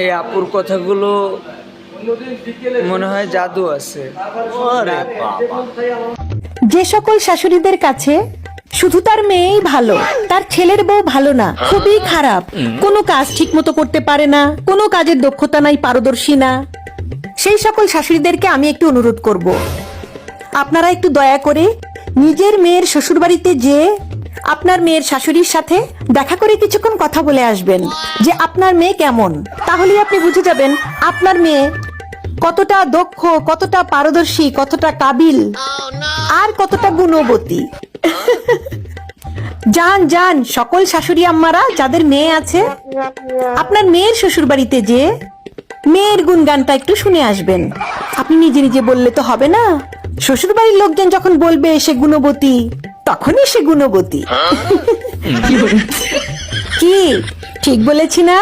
এই আপুর কথাগুলো মনে হয় জাদু আছে। ওরে বাবা। যে সকল শাশুড়িদের কাছে শুধু তার মেয়েই ভালো, তার ছেলের বউ ভালো না, খুবই খারাপ, কোনো কাজ ঠিক মতো করতে পারে না, কোনো কাজের দক্ষতা নাই, পারদর্শী না, সেই সকল শাশুড়িদেরকে আমি একটু অনুরোধ করব, আপনারা একটু দয়া করে নিজের মেয়ের শ্বশুরবাড়িতে যেয়ে আপনার মেয়ের শাশুড়ির সাথে দেখা করে কিছুক্ষণ কথা বলে আসবেন যে আপনার মেয়ে কেমন। তাহলে আপনি বুঝে যাবেন আপনার মেয়ে কতটা দক্ষ, কতটা পারদর্শী, কতটা কাবিল, আর কতটা গুণবতী। যান যান সকল শাশুড়ি আম্মারা যাদের মেয়ে আছে, আপনার মেয়ের শ্বশুর বাড়িতে যে মেয়ের গুণগানটা একটু শুনে আসবেন। আপনি নিজে নিজে বললে তো হবে না, শ্বশুর বাড়ির লোকজন যখন বলবে সে গুণবতী, তখনই সে গুণবতী। কি ঠিক বলেছি না?